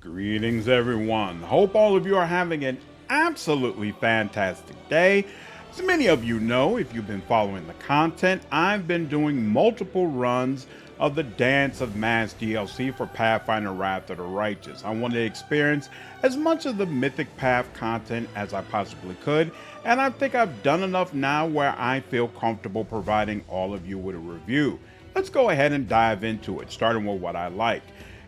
Greetings, everyone. Hope all of you are having an absolutely fantastic day. As many of you know, if you've been following the content, I've been doing multiple runs of the Dance of Mass DLC for Pathfinder Wrath of the Righteous. I wanted to experience as much of the Mythic Path content as I possibly could, and I think I've done enough now where I feel comfortable providing all of you with a review. Let's go ahead and dive into it, starting with what I like.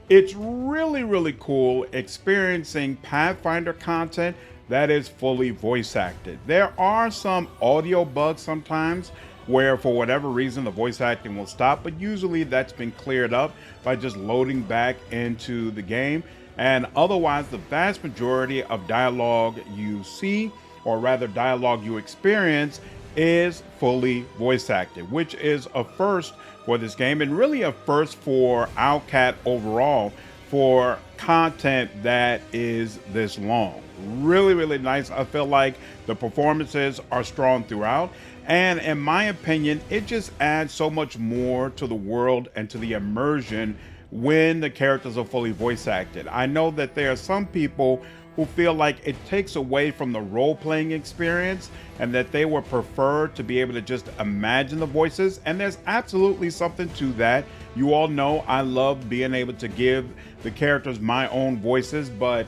It's really cool experiencing Pathfinder content that is fully voice acted. There are some audio bugs sometimes where for whatever reason the voice acting will stop, but usually that's been cleared up by just loading back into the game. And otherwise, the vast majority of dialogue you see, or rather dialogue you experience, is fully voice acted, which is a first for this game and really a first for Owlcat overall for content that is this long. Really nice. I feel like the performances are strong throughout, and in my opinion, it just adds so much more to the world and to the immersion when the characters are fully voice acted. I know that there are some people who feel like it takes away from the role-playing experience and that they would prefer to be able to just imagine the voices, and there's absolutely something to that. You all know I love being able to give the characters my own voices, but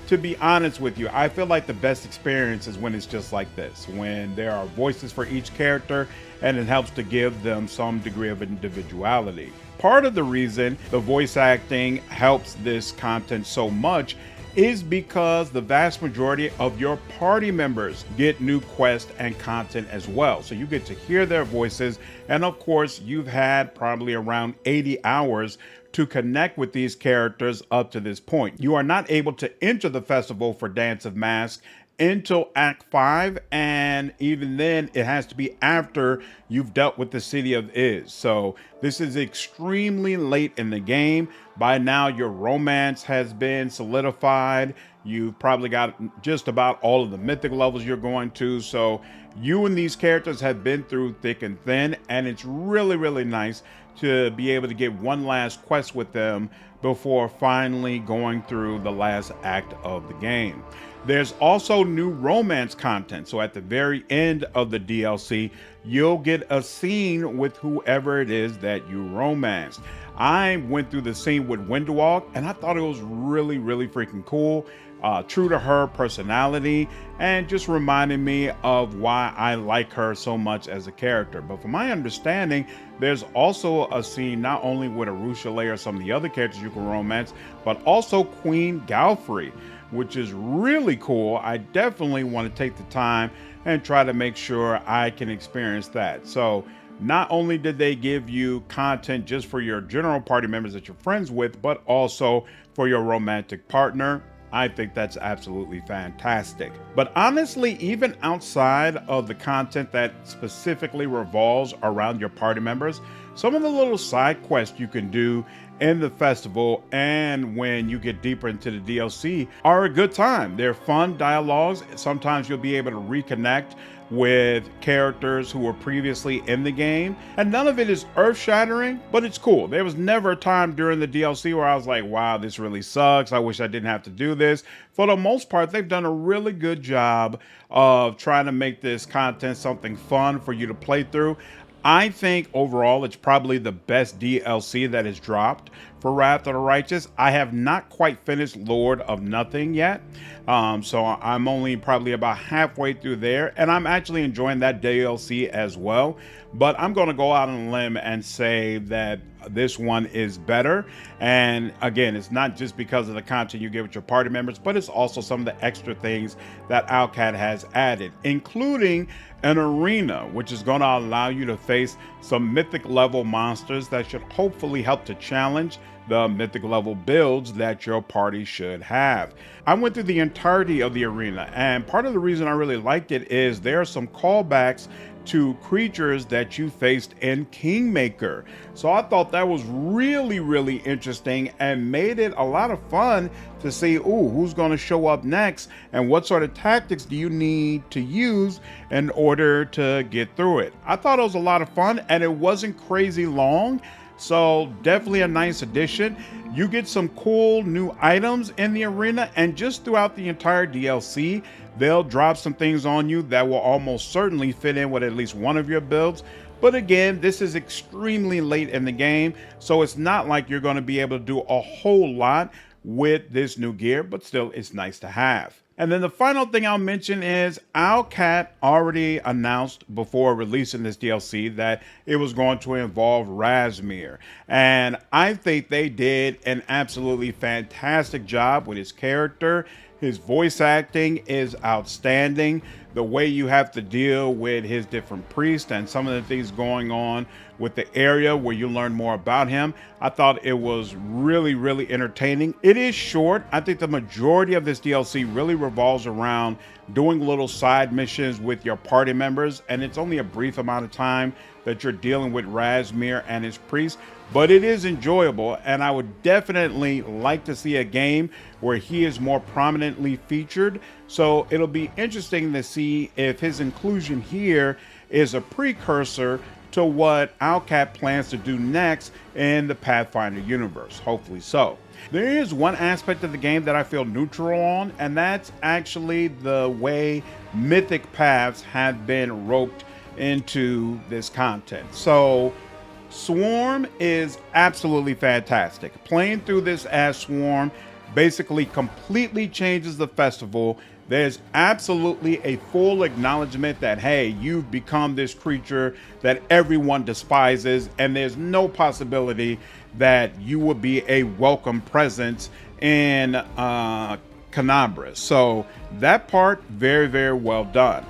to be honest with you, I feel like the best experience is when it's just like this, when there are voices for each character and it helps to give them some degree of individuality. Part of the reason the voice acting helps this content so much is because the vast majority of your party members get new quests and content as well. So you get to hear their voices, and of course, you've had probably around 80 hours to connect with these characters up to this point. You are not able to enter the festival for Dance of Mask until Act 5, and even then it has to be after you've dealt with the City of Iz. So this is extremely late in the game. By now your romance has been solidified. You've probably got just about all of the mythic levels you're going to. So you and these characters have been through thick and thin, and it's really nice to be able to get one last quest with them before finally going through the last act of the game. There's also new romance content. So at the very end of the DLC, you'll get a scene with whoever it is that you romanced. I went through the scene with Windwalk, and I thought it was really freaking cool. True to her personality, and just reminded me of why I like her so much as a character. But from my understanding, there's also a scene not only with Arushale or some of the other characters you can romance, but also Queen Galfrey, which is really cool. I definitely want to take the time and try to make sure I can experience that. So not only did they give you content just for your general party members that you're friends with, but also for your romantic partner. I think that's absolutely fantastic. But honestly, even outside of the content that specifically revolves around your party members, some of the little side quests you can do in the festival and when you get deeper into the DLC are a good time. They're fun dialogues. Sometimes you'll be able to reconnect with characters who were previously in the game, and none of it is earth-shattering, but it's cool. There was never a time during the DLC where I was like, wow, this really sucks, I wish I didn't have to do this. For the most part, they've done a really good job of trying to make this content something fun for you to play through. I think overall it's probably the best DLC that has dropped for Wrath of the Righteous. I have not quite finished Lord of Nothing yet, so I'm only probably about halfway through there, and I'm actually enjoying that DLC as well. But I'm going to go out on a limb and say that this one is better. And again, it's not just because of the content you get with your party members, but it's also some of the extra things that Owlcat has added, including an arena, which is going to allow you to face some mythic level monsters that should hopefully help to challenge the mythic level builds that your party should have. I went through the entirety of the arena, and part of the reason I really liked it is there are some callbacks to creatures that you faced in Kingmaker. So I thought that was really interesting and made it a lot of fun to see, ooh, who's going to show up next and what sort of tactics do you need to use in order to get through it. I thought it was a lot of fun, and it wasn't crazy long. So definitely a nice addition. You get some cool new items in the arena, and just throughout the entire DLC, they'll drop some things on you that will almost certainly fit in with at least one of your builds. But again, this is extremely late in the game, so it's not like you're going to be able to do a whole lot with this new gear, but still it's nice to have. And then the final thing I'll mention is Owlcat already announced before releasing this DLC that it was going to involve Razmir. And I think they did an absolutely fantastic job with his character. His voice acting is outstanding. The way you have to deal with his different priests and some of the things going on with the area where you learn more about him, I thought it was really, really entertaining. It is short. I think the majority of this DLC really revolves around doing little side missions with your party members, and it's only a brief amount of time that you're dealing with Razmir and his priests, but it is enjoyable, and I would definitely like to see a game where he is more prominently featured. So it'll be interesting to see if his inclusion here is a precursor to what Owlcat plans to do next in the Pathfinder universe. Hopefully so. There is one aspect of the game that I feel neutral on, and that's actually the way mythic paths have been roped into this content. So Swarm is absolutely fantastic. Playing through this as Swarm basically completely changes the festival. There's absolutely a full acknowledgement that, hey, you've become this creature that everyone despises, and there's no possibility that you will be a welcome presence in Canabras. So that part, very, very well done.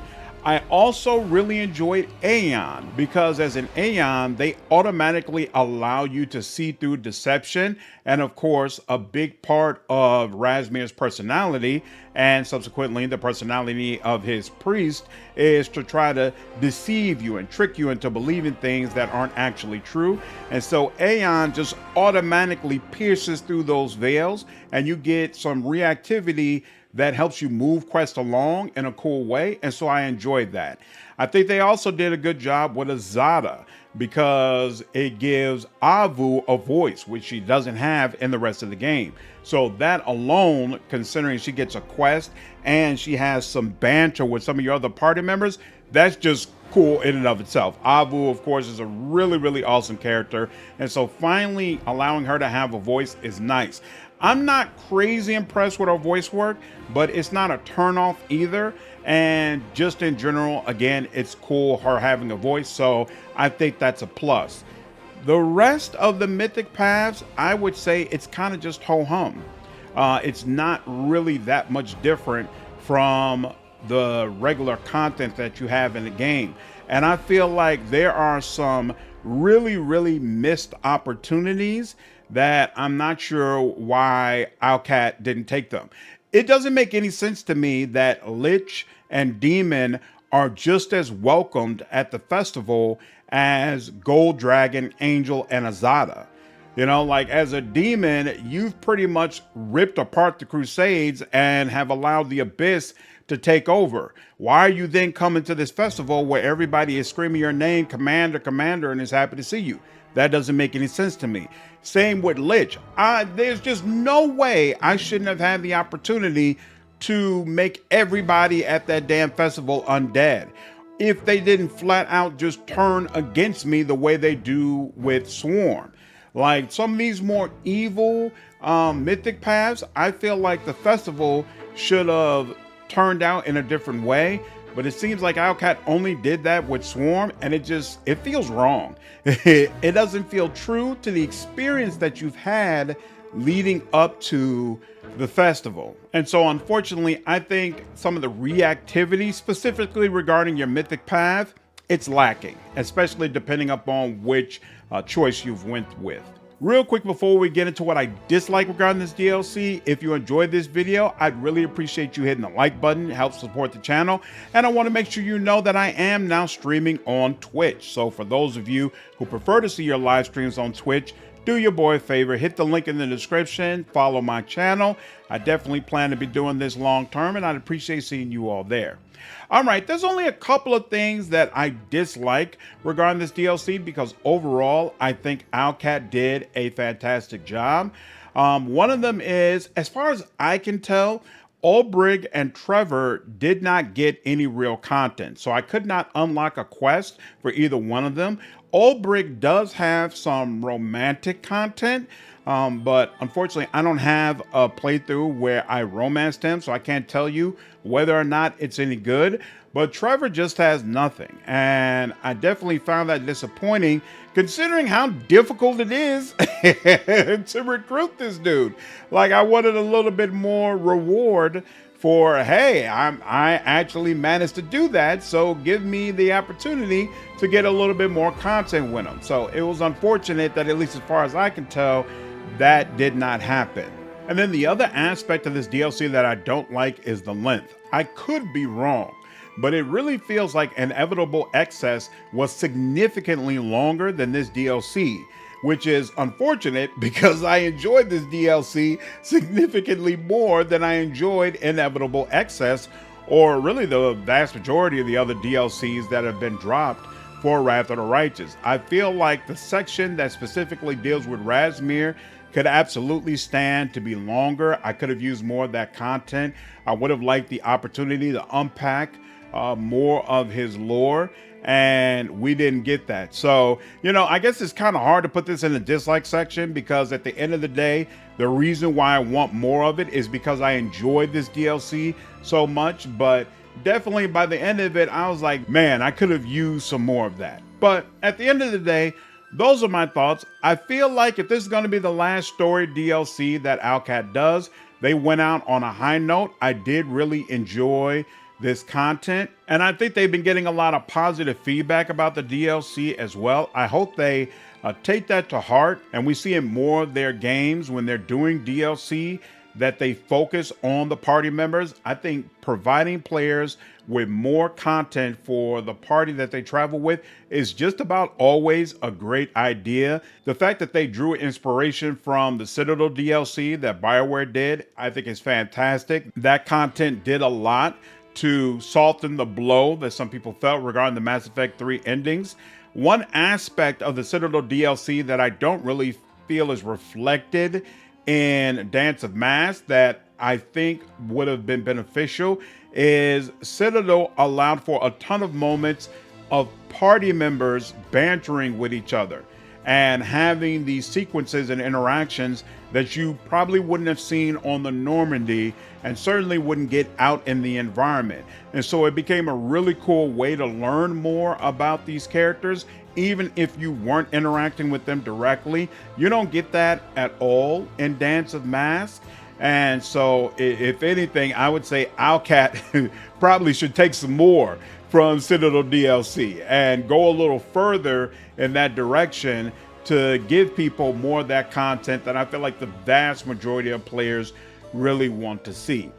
I also really enjoyed Aeon because as an Aeon, they automatically allow you to see through deception. And of course, a big part of Razmir's personality and subsequently the personality of his priest is to try to deceive you and trick you into believing things that aren't actually true. And so Aeon just automatically pierces through those veils and you get some reactivity that helps you move quest along in a cool way. And so I enjoyed that. I think they also did a good job with Azada because it gives Avu a voice, which she doesn't have in the rest of the game. So that alone, considering she gets a quest and she has some banter with some of your other party members, that's just cool in and of itself. Avu, of course, is a really, really awesome character. And so finally allowing her to have a voice is nice. I'm not crazy impressed with her voice work, but it's not a turnoff either. And just in general, again, it's cool her having a voice. So I think that's a plus. The rest of the mythic paths, I would say it's kind of just ho-hum. It's not really that much different from the regular content that you have in the game. And I feel like there are some really, really missed opportunities that I'm not sure why Owlcat didn't take them. It doesn't make any sense to me that Lich and Demon are just as welcomed at the festival as Gold Dragon, Angel, and Azada. You know, like as a demon, you've pretty much ripped apart the Crusades and have allowed the Abyss to take over. Why are you then coming to this festival where everybody is screaming your name, Commander, Commander, and is happy to see you? That doesn't make any sense to me. Same with Lich. There's just no way I shouldn't have had the opportunity to make everybody at that damn festival undead if they didn't flat out just turn against me the way they do with Swarm. Like some of these more evil mythic paths, I feel like the festival should have turned out in a different way. But it seems like Owlcat only did that with Swarm, and it feels wrong. It doesn't feel true to the experience that you've had leading up to the festival. And so unfortunately, I think some of the reactivity, specifically regarding your mythic path, it's lacking, especially depending upon which choice you've went with. Real quick before we get into what I dislike regarding this DLC, if you enjoyed this video, I'd really appreciate you hitting the like button. It helps support the channel. And I want to make sure you know that I am now streaming on Twitch. So for those of you who prefer to see your live streams on Twitch, do your boy a favor, hit the link in the description, follow my channel. I definitely plan to be doing this long term, and I'd appreciate seeing you all there. All right, there's only a couple of things that I dislike regarding this DLC because overall, I think Owlcat did a fantastic job. One of them is, as far as I can tell, Ulbrig and Trevor did not get any real content, so I could not unlock a quest for either one of them. Ulbrig does have some romantic content, but unfortunately, I don't have a playthrough where I romanced him, so I can't tell you whether or not it's any good. But Trevor just has nothing, and I definitely found that disappointing considering how difficult it is to recruit this dude. Like, I wanted a little bit more reward for, hey, I actually managed to do that, so give me the opportunity to get a little bit more content with him. So it was unfortunate that, at least as far as I can tell, that did not happen. And then the other aspect of this DLC that I don't like is the length. I could be wrong, but it really feels like Inevitable Excess was significantly longer than this DLC, which is unfortunate because I enjoyed this DLC significantly more than I enjoyed Inevitable Excess, or really the vast majority of the other DLCs that have been dropped for Wrath of the Righteous. I feel like the section that specifically deals with Razmir could absolutely stand to be longer. I could have used more of that content. I would have liked the opportunity to unpack more of his lore, and we didn't get that. So, you know, I guess it's kind of hard to put this in the dislike section because at the end of the day, the reason why I want more of it is because I enjoyed this DLC so much, but definitely by the end of it, I was like, man, I could have used some more of that. But at the end of the day, those are my thoughts. I feel like if this is going to be the last story DLC that Owlcat does, they went out on a high note. I did really enjoy this content, and I think they've been getting a lot of positive feedback about the DLC as well. I hope they take that to heart and we see in more of their games when they're doing DLC that they focus on the party members. I think providing players with more content for the party that they travel with is just about always a great idea. The fact that they drew inspiration from the Citadel DLC that BioWare did, I think is fantastic. That content did a lot to soften the blow that some people felt regarding the Mass Effect 3 endings. One aspect of the Citadel DLC that I don't really feel is reflected in Dance of Mass that I think would have been beneficial is Citadel allowed for a ton of moments of party members bantering with each other and having these sequences and interactions that you probably wouldn't have seen on the Normandy and certainly wouldn't get out in the environment. And so it became a really cool way to learn more about these characters, even if you weren't interacting with them directly. You don't get that at all in Dance of Mask. And so if anything, I would say Owlcat probably should take some more from Citadel DLC and go a little further in that direction to give people more of that content that I feel like the vast majority of players really want to see.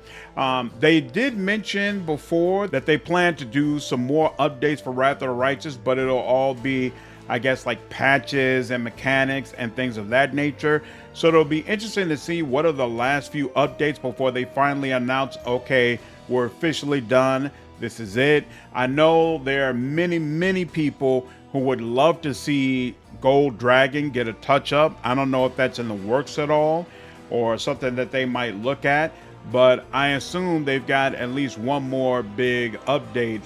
They did mention before that they plan to do some more updates for Wrath of the Righteous, but it'll all be, I guess, like patches and mechanics and things of that nature. So it'll be interesting to see what are the last few updates before they finally announce, okay, we're officially done. This is it. I know there are many people who would love to see Gold Dragon get a touch up. I don't know if that's in the works at all or something that they might look at, but I assume they've got at least one more big update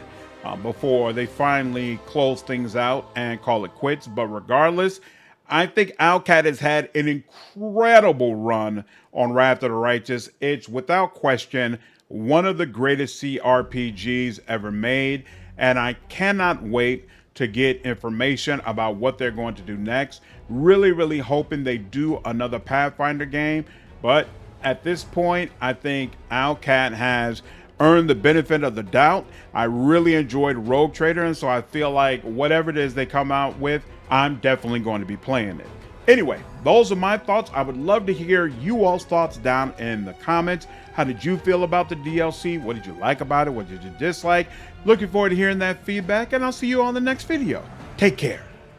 before they finally close things out and call it quits. But regardless, I think Owlcat has had an incredible run on Wrath of the Righteous. It's without question one of the greatest CRPGs ever made, and I cannot wait to get information about what they're going to do next. Really hoping they do another Pathfinder game, but at this point, I think Owlcat has earned the benefit of the doubt. I really enjoyed Rogue Trader, and so I feel like whatever it is they come out with, I'm definitely going to be playing it. Anyway, those are my thoughts. I would love to hear you all's thoughts down in the comments. How did you feel about the DLC? What did you like about it? What did you dislike? Looking forward to hearing that feedback, and I'll see you on the next video. Take care.